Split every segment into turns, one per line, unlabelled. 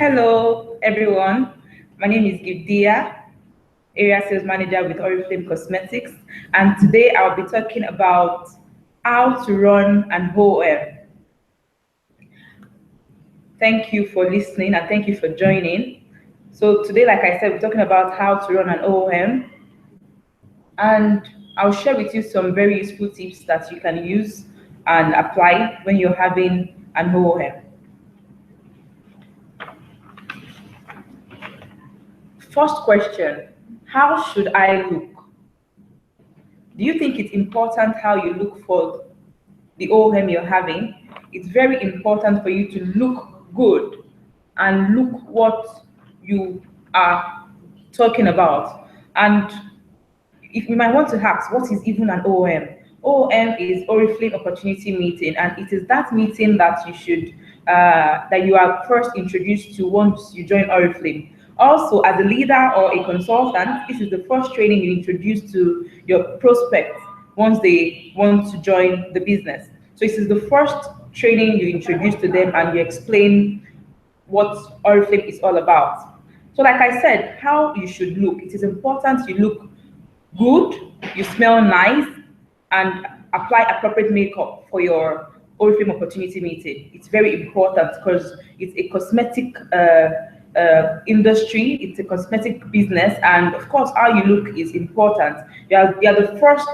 Hello, everyone. My name is Gibdia, Area Sales Manager with Oriflame Cosmetics, and today I'll be talking about how to run an OOM. Thank you for listening and thank you for joining. So today, like I said, we're talking about how to run an OOM, and I'll share with you some very useful tips that you can use and apply when you're having an OOM. First question, how should I look? Do you think it's important how you look for the OOM you're having? It's very important for you to look good and look what you are talking about. And if you might want to ask, what is even an OOM? OOM is Oriflame Opportunity Meeting, and it is that meeting that you are first introduced to once you join Oriflame. Also, as a leader or a consultant, this is the first training you introduce to your prospects once they want to join the business. So this is the first training you introduce to them and you explain what Oriflame is all about. So like I said, how you should look. It is important you look good, you smell nice, and apply appropriate makeup for your Oriflame Opportunity Meeting. It's very important because it's a cosmetic industry, it's a cosmetic business, and of course, how you look is important. You are the first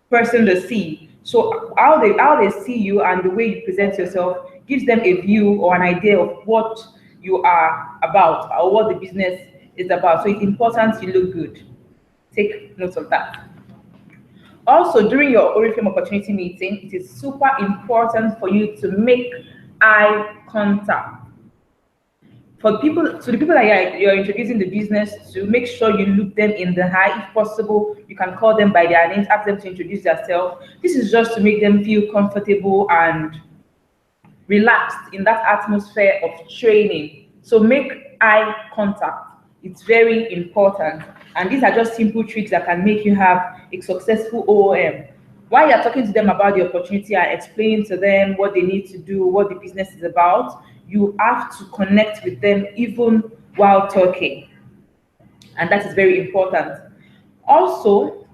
person to see. So how they see you and the way you present yourself gives them a view or an idea of what you are about or what the business is about. So it's important you look good. Take note of that. Also, during your Oriflame Opportunity Meeting, it is super important for you to make eye contact. To the people that you're introducing the business to, make sure you look them in the eye. If possible, you can call them by their names, ask them to introduce themselves. This is just to make them feel comfortable and relaxed in that atmosphere of training. So make eye contact. It's very important. And these are just simple tricks that can make you have a successful OOM. While you're talking to them about the opportunity and explaining to them what they need to do, what the business is about, you have to connect with them even while talking. And that is very important. Also,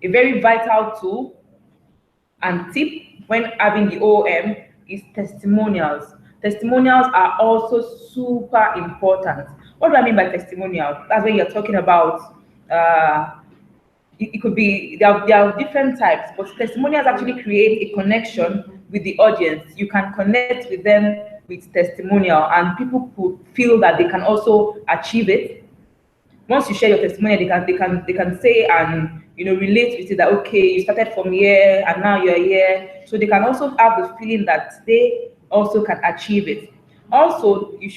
a very vital tool and tip when having the OOM is testimonials. Testimonials are also super important. What do I mean by testimonials? That's when you're talking about, it could be, there are different types, but testimonials actually create a connection with the audience. You can connect with them with testimonial, and people could feel that they can also achieve it. Once you share your testimonial, they can say and relate with it that, okay, you started from here and now you're here. So they can also have the feeling that they also can achieve it. Also, you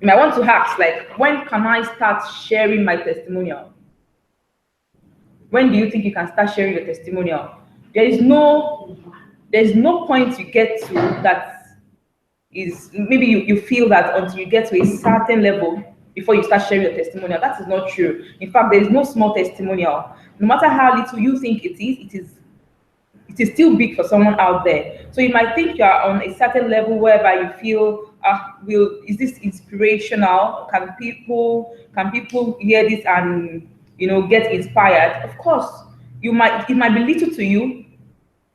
might want to ask, like, when can I start sharing my testimonial? When do you think you can start sharing your testimonial? There's no point you get to that is, maybe you feel that until you get to a certain level before you start sharing your testimonial. That is not true. In fact, there is no small testimonial. No matter how little you think it is still big for someone out there. So you might think you are on a certain level whereby you feel, is this inspirational? Can people hear this and get inspired? Of course, it might be little to you,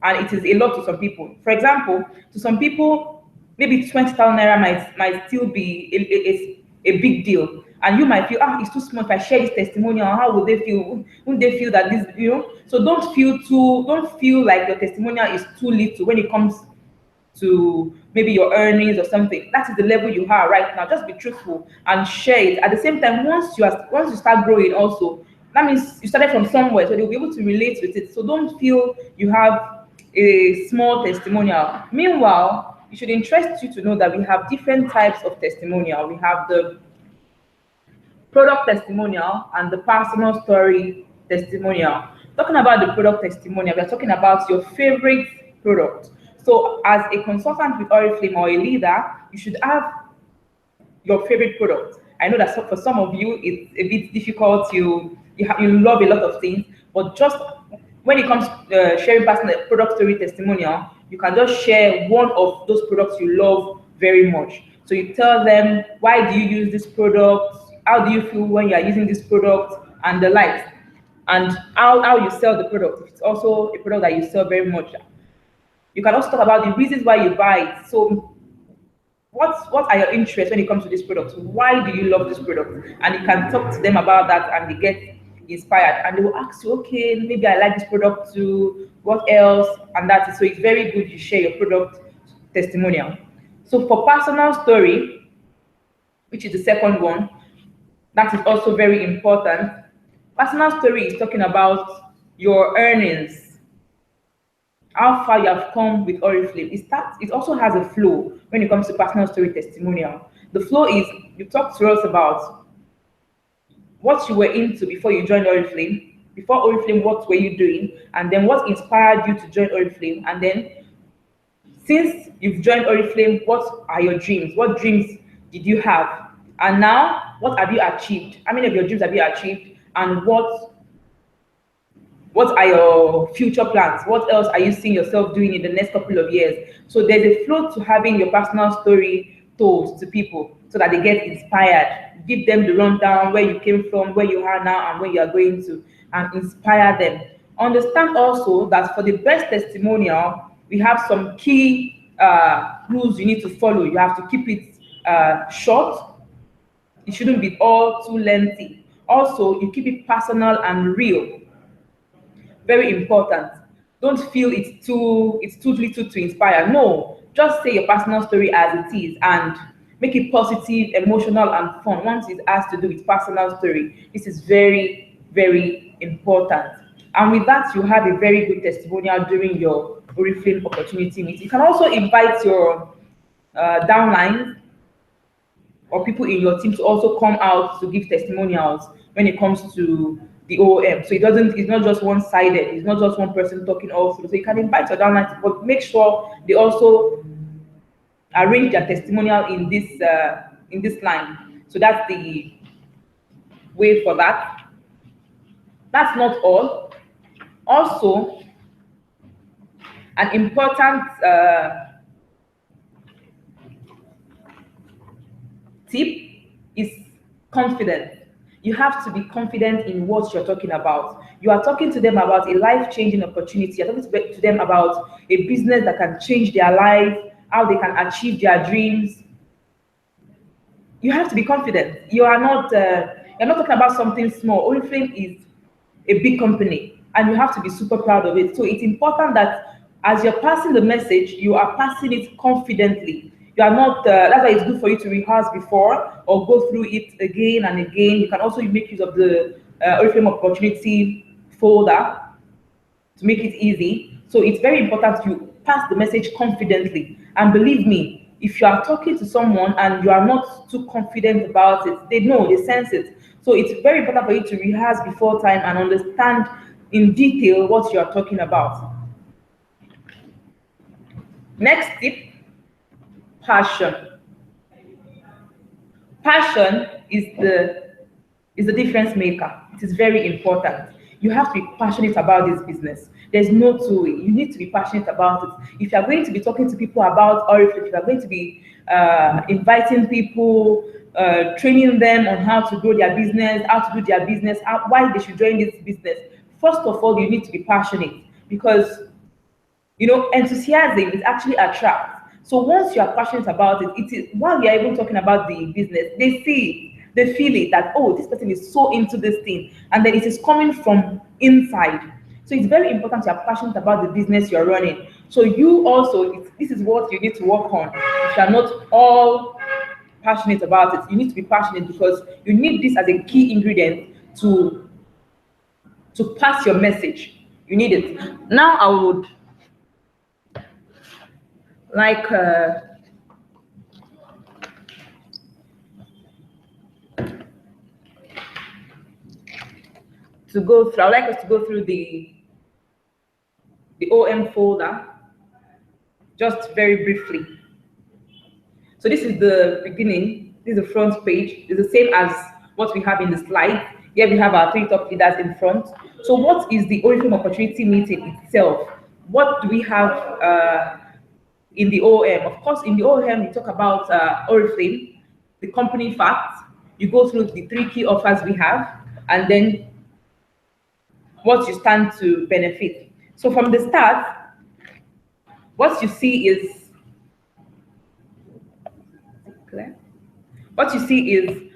and it is a lot to some people. For example, to some people, maybe 20,000 naira might still be a big deal. And you might feel, it's too small. If I share this testimonial, how would they feel? Wouldn't they feel that this, So don't feel like your testimonial is too little when it comes to maybe your earnings or something. That is the level you are right now. Just be truthful and share it. At the same time, once you start growing also, that means you started from somewhere, so they'll be able to relate with it. So don't feel you have a small testimonial. Meanwhile, it should interest you to know that we have different types of testimonial. We have the product testimonial and the personal story testimonial. Talking about the product testimonial, we're talking about your favorite product. So as a consultant with Oriflame or a leader, you should have your favorite product. I know that for some of you, it's a bit difficult. You love a lot of things, but just when it comes to sharing personal product story testimonial, You can just share one of those products you love very much. So you tell them, why do you use this product? How do you feel when you are using this product, and the likes, and how you sell the product. If it's also a product that you sell very much, you can also talk about the reasons why you buy it. So what are your interests when it comes to this product? Why do you love this product? And you can talk to them about that, and they get inspired, and they will ask you, okay, maybe I like this product too, what else? And that is, so it's very good you share your product testimonial. So for personal story, which is the second one, that is also very important. Personal story is talking about your earnings, how far you have come with Oriflame. It also has a flow when it comes to personal story testimonial. The flow is, you talk to us about what you were into before you joined Oriflame. Before Oriflame, what were you doing? And then what inspired you to join Oriflame? And then since you've joined Oriflame, what are your dreams? What dreams did you have? And now, what have you achieved? How many of your dreams have you achieved? And what are your future plans? What else are you seeing yourself doing in the next couple of years? So there's a flow to having your personal story told to people so that they get inspired. Give them the rundown, where you came from, where you are now, and where you are going to, and inspire them. Understand also that for the best testimonial, we have some key rules you need to follow. You have to keep it short. It shouldn't be all too lengthy. Also, you keep it personal and real. Very important. Don't feel it's too little to inspire. No, just say your personal story as it is and make it positive, emotional, and fun. Once it has to do with personal story, this is very, very important. And with that, you have a very good testimonial during your Oriflame opportunity meet. You can also invite your downlines or people in your team to also come out to give testimonials when it comes to the OOM. So it's not just one-sided. It's not just one person talking all through. So you can invite your downlines, but make sure they also arrange their testimonial in this line. So that's the way for that. That's not all. Also, an important tip is confidence. You have to be confident in what you're talking about. You are talking to them about a life-changing opportunity. You're talking to them about a business that can change their life, how they can achieve their dreams. You have to be confident. You're not talking about something small. Oriflame is a big company, and you have to be super proud of it. So it's important that as you're passing the message, you are passing it confidently. You are not, that's why it's good for you to rehearse before or go through it again and again. You can also make use of the Oriflame opportunity folder to make it easy. So it's very important you pass the message confidently. And believe me, if you are talking to someone and you are not too confident about it, they know, they sense it. So it's very important for you to rehearse before time and understand in detail what you are talking about. Next tip, passion. Passion is the difference maker. It is very important. You have to be passionate about this business. There's no two way. You need to be passionate about it. If you are going to be talking to people about Oriflame, if you are going to be inviting people, training them on how to grow their business, how to do their business, why they should join this business, first of all, you need to be passionate, because enthusiasm is actually attract. So once you are passionate about it, it is, while we are even talking about the business, they see it, they feel it, that, oh, this person is so into this thing, and then it is coming from inside. So it's very important you are passionate about the business you're running. So you also, this is what you need to work on. If you are not all passionate about it, you need to be passionate, because you need this as a key ingredient to pass your message. You need it. Now I would like to go through. I'd like us to go through the OM folder just very briefly. So this is the beginning. This is the front page. It's the same as what we have in the slide. Here we have our 3 top leaders in front. So what is the Oriflame opportunity meeting itself? What do we have in the OOM. Of course, in the OOM, you talk about Oriflame, the company facts. You go through the 3 key offers we have, and then what you stand to benefit. So from the start, what you see is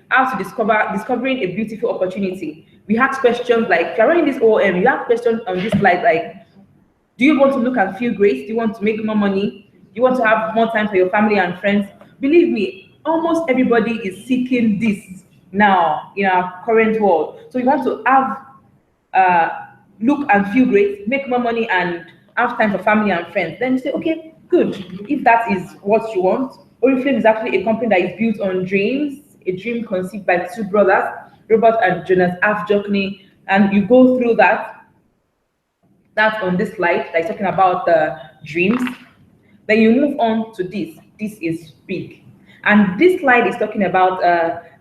how to discovering a beautiful opportunity. We ask questions like, if you're running this OM, you have questions on this slide like, do you want to look and feel great? Do you want to make more money? Do you want to have more time for your family and friends? Believe me, almost everybody is seeking this now in our current world. So you want to have look and feel great, make more money, and have time for family and friends. Then you say, okay, good. If that is what you want, Oriflame is actually a company that is built on dreams, a dream conceived by 2 brothers, Robert and Jonas Afjokni, and you go through that. That's on this slide, that's talking about the dreams. Then you move on to this. This is big. And this slide is talking about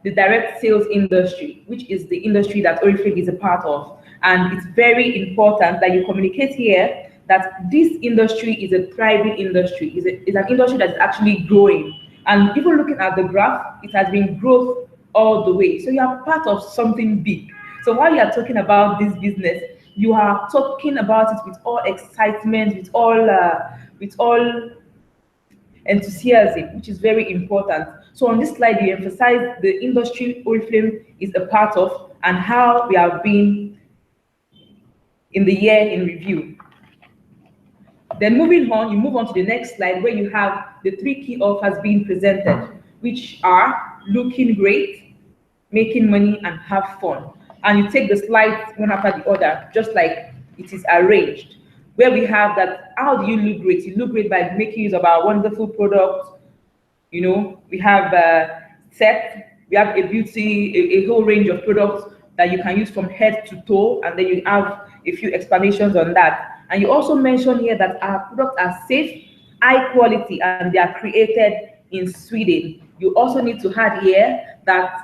the direct sales industry, which is the industry that Oriflame is a part of. And it's very important that you communicate here that this industry is a thriving industry, is an industry that is actually growing. And even looking at the graph, it has been growth all the way. So you are part of something big. So while you are talking about this business, you are talking about it with all excitement, with all enthusiasm, which is very important. So on this slide, you emphasize the industry Oriflame is a part of and how we have been in the year in review. Then moving on, you move on to the next slide where you have the 3 key offers being presented, which are looking great, making money, and have fun. And you take the slides one after the other, just like it is arranged, where we have that, how do you look great? You look great by making use of our wonderful products. You know, we have set, we have a whole range of products that you can use from head to toe, and then you have a few explanations on that. And you also mention here that our products are safe, high quality, and they are created in Sweden. You also need to add here that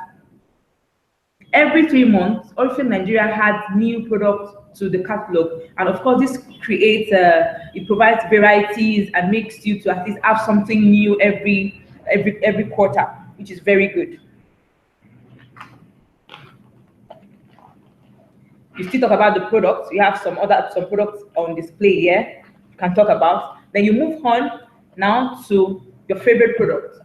every 3 months, Oriflame Nigeria adds new products to the catalog, and of course, this creates it provides varieties and makes you to at least have something new every quarter, which is very good. You still talk about the products. You have some products on display here you can talk about. Then you move on now to your favorite product.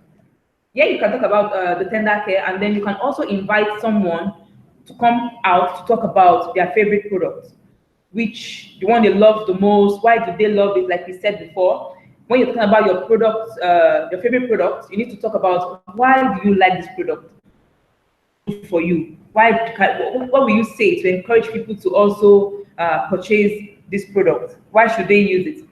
Yeah, you can talk about the tender care, and then you can also invite someone to come out to talk about their favorite product, which the one they love the most. Why do they love it? Like we said before, when you're talking about your products, your favorite products, you need to talk about why do you like this product for you. What will you say to encourage people to also purchase this product? Why should they use it?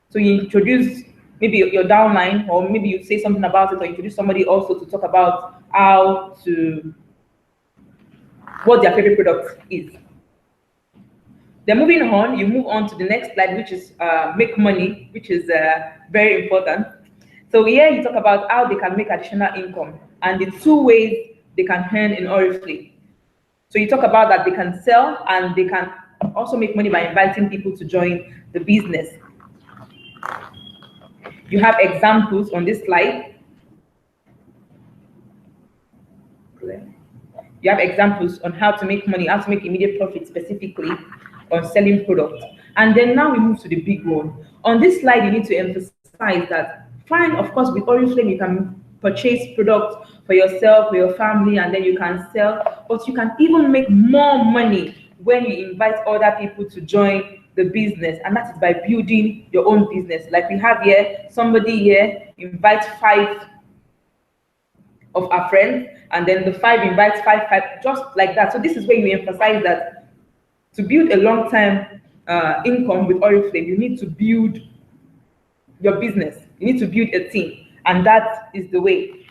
So you introduce maybe your downline, or maybe you say something about it, or introduce somebody also to talk about what their favorite product is. Then moving on, you move on to the next slide, which is make money, which is very important. So here you talk about how they can make additional income and the 2 ways they can earn in Oriflame. So you talk about that they can sell and they can also make money by inviting people to join the business. You have examples on this slide. You have examples on how to make money, how to make immediate profit specifically on selling products. And then now we move to the big one. On this slide, you need to emphasize that, fine, of course, with Oriflame, you can purchase products for yourself, for your family, and then you can sell, but you can even make more money when you invite other people to join the business, and that is by building your own business. Like we have here, somebody here invites 5 of our friends, and then the 5 invites 5, just like that. So this is where you emphasize that to build a long-term income with Oriflame, you need to build your business. You need to build a team, and that is the way.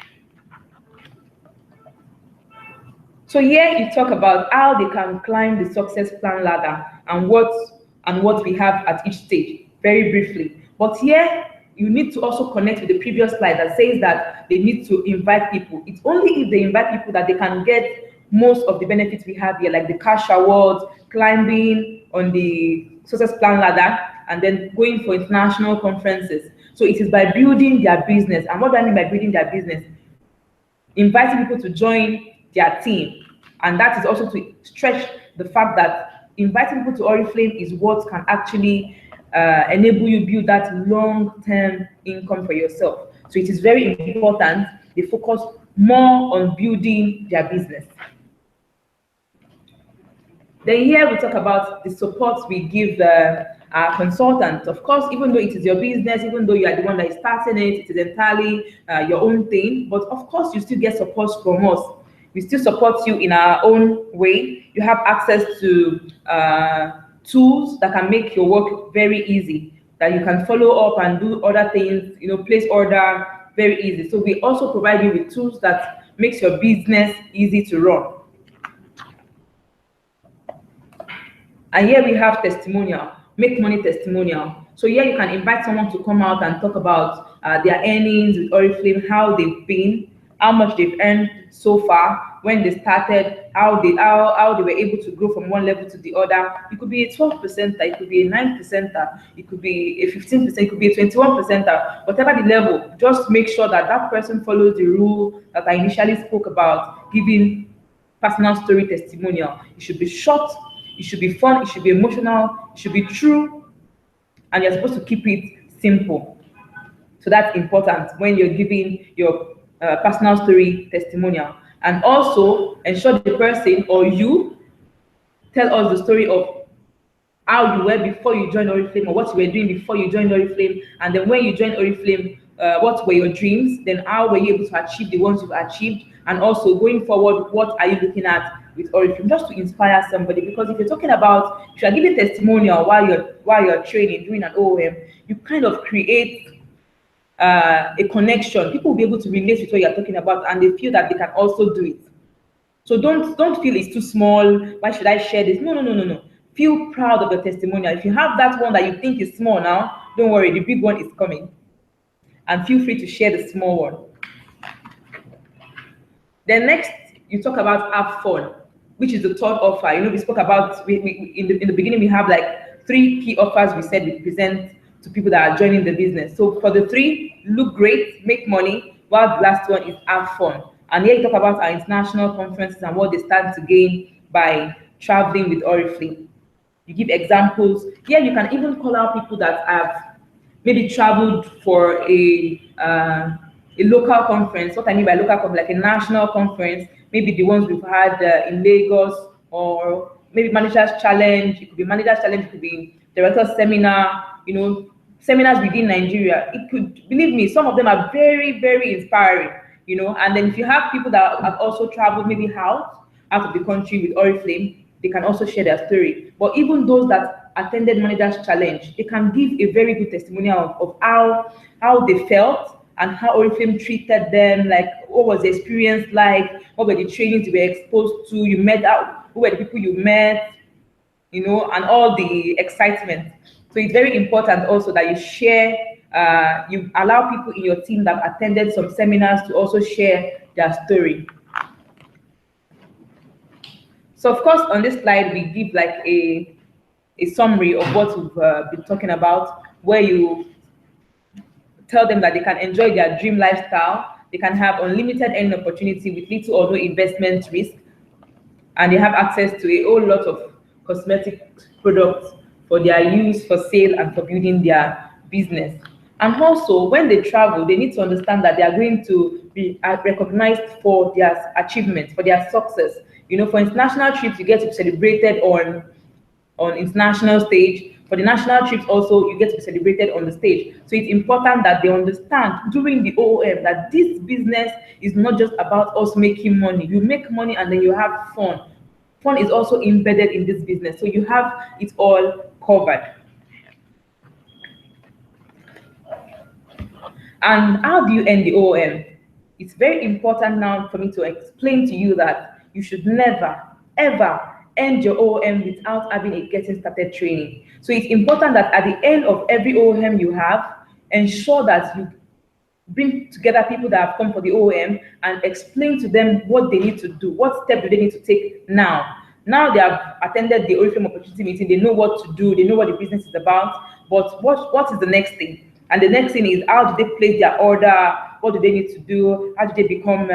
So here you talk about how they can climb the success plan ladder and what we have at each stage, very briefly. But here you need to also connect with the previous slide that says that they need to invite people. It's only if they invite people that they can get most of the benefits we have here, like the cash awards, climbing on the success plan ladder, and then going for international conferences. So it is by building their business. And what do I mean by building their business? Inviting people to join their team. And that is also to stretch the fact that inviting people to Oriflame is what can actually enable you build that long-term income for yourself. So it is very important they focus more on building their business. Then here we talk about the support we give our consultants. Of course, even though it is your business, even though you are the one that is starting it, it is entirely your own thing. But of course, you still get support from us. We still support you in our own way. You have access to tools that can make your work very easy, that you can follow up and do other things, place order very easy. So we also provide you with tools that makes your business easy to run. And here we have testimonial, make money testimonial. So here you can invite someone to come out and talk about their earnings with Oriflame, how they've been, how much they've earned so far, when they started, how they were able to grow from one level to the other. It could be a 12%, it could be a 9%, it could be a 15%, it could be a 21%, whatever the level. Just make sure that that person follows the rule that I initially spoke about, giving personal story testimonial. It should be short, it should be fun, it should be emotional, it should be true, and you're supposed to keep it simple. So that's important when you're giving your personal story testimonial. And also ensure the person or you tell us the story of how you were before you joined Oriflame, or what you were doing before you joined Oriflame, and then when you joined Oriflame, what were your dreams, then how were you able to achieve the ones you've achieved, and also going forward, what are you looking at with Oriflame, just to inspire somebody. Because if you're talking about, if you're giving testimonial while you're training, doing an OOM, you kind of create a connection. People will be able to relate with what you're talking about, and they feel that they can also do it. So don't feel it's too small. Why should I share this? No. Feel proud of the testimonial. If you have that one that you think is small now, don't worry, the big one is coming. And feel free to share the small one. Then next, you talk about have fun, which is the third offer. We spoke about in the beginning. We have like 3 key offers we said we present to people that are joining the business. So for the 3, look great, make money, while the last one is have fun. And here you talk about our international conferences and what they stand to gain by traveling with Oriflame. You give examples. Here you can even call out people that have maybe traveled for a local conference. What I mean by local conference, like a national conference, maybe the ones we've had in Lagos, or maybe Managers Challenge. It could be Managers Challenge, it could be Director Seminar, seminars within Nigeria. It could, believe me, some of them are very, very inspiring, and then if you have people that have also traveled maybe out of the country with Oriflame, they can also share their story. But even those that attended Managers Challenge, they can give a very good testimonial of how they felt and how Oriflame treated them, like what was the experience like, what were the trainings you were exposed to, you met out, who were the people you met, and all the excitement. So it's very important also that you share, you allow people in your team that attended some seminars to also share their story. So of course, on this slide, we give like a summary of what we've been talking about, where you tell them that they can enjoy their dream lifestyle, they can have unlimited earning opportunity with little or no investment risk, and they have access to a whole lot of cosmetic products for their use, for sale, and for building their business. And also, when they travel, they need to understand that they are going to be recognized for their achievements, for their success. For international trips, you get to be celebrated on international stage. For the national trips also, you get to be celebrated on the stage. So it's important that they understand during the OOM that this business is not just about us making money. You make money and then you have fun. Fun is also embedded in this business. So you have it all covered. And how do you end the OOM? It's very important now for me to explain to you that you should never, ever end your OOM without having a getting started training. So it's important that at the end of every OOM you have, ensure that you bring together people that have come for the OOM and explain to them what they need to do, what step do they need to take now. Now they have attended the Oriflame opportunity meeting, they know what to do, they know what the business is about. but what is the next thing? And the next thing is, how do they place their order? What do they need to do? How do they become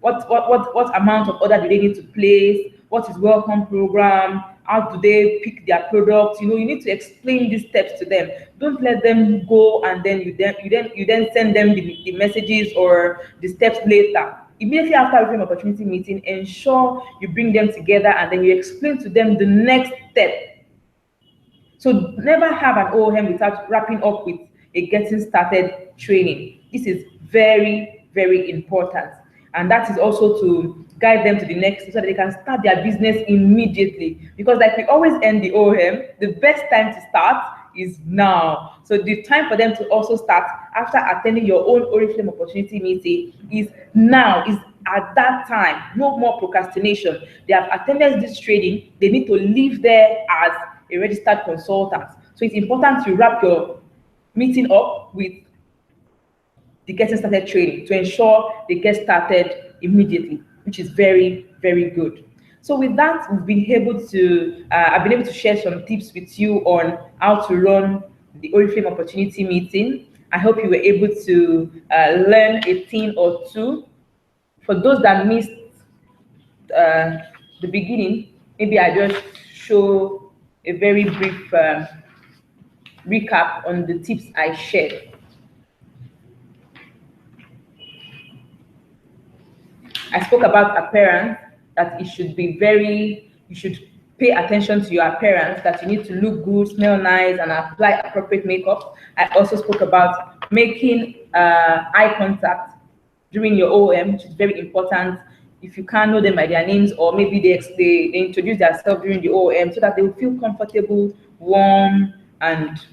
what amount of order do they need to place? What is welcome program? How do they pick their products? You need to explain these steps to them. Don't let them go and then you then send them the messages or the steps later. Immediately after Oriflame opportunity meeting, ensure you bring them together and then you explain to them the next step. So never have an OOM without wrapping up with a getting started training. This is very, very important. And that is also to guide them to the next so that they can start their business immediately. Because like we always end the OOM, the best time to start is now. So the time for them to also start after attending your own Oriflame opportunity meeting is now, is at that time. No more procrastination. They have attended this training, they need to leave there as a registered consultant. So it's important to wrap your meeting up with the getting started training to ensure they get started immediately, which is very, very good. So with that, I've been able to share some tips with you on how to run the Oriflame opportunity meeting. I hope you were able to learn a thing or two. For those that missed the beginning, maybe I just show a very brief recap on the tips I shared. I spoke about appearance, that you should pay attention to your appearance, that you need to look good, smell nice, and apply appropriate makeup. I also spoke about making eye contact during your OOM, which is very important. If you can't know them by their names, or maybe they introduce themselves during the OOM so that they will feel comfortable, warm, and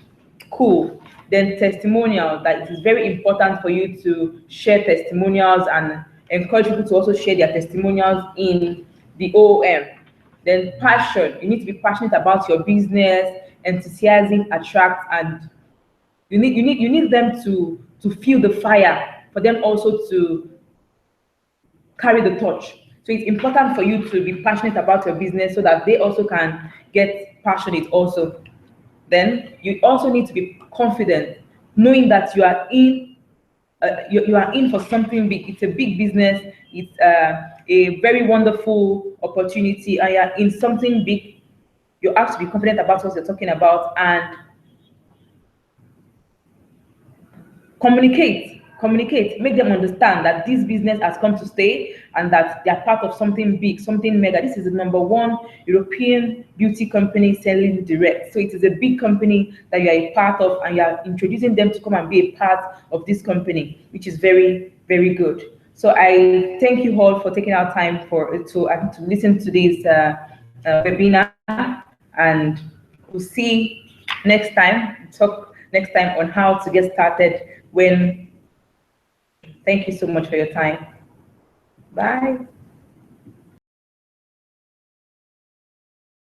cool. Then testimonials, that it is very important for you to share testimonials and encourage people to also share their testimonials in the OOM. Then passion, you need to be passionate about your business. Enthusiasm attracts, and you need them to feel the fire, for them also to carry the torch. So it's important for you to be passionate about your business so that they also can get passionate also. Then you also need to be confident, knowing that you are in you are in for something big. It's a big business. It's a very wonderful opportunity, and you're in something big. You have to be confident about what you're talking about and communicate, make them understand that this business has come to stay and that they are part of something big, something mega. This is the #1 European beauty company selling direct. So it is a big company that you are a part of, and you are introducing them to come and be a part of this company, which is very, very good. So I thank you all for taking our time to listen to this webinar, and we'll see next time. Talk next time on how to get started when. Thank you so much for your time. Bye.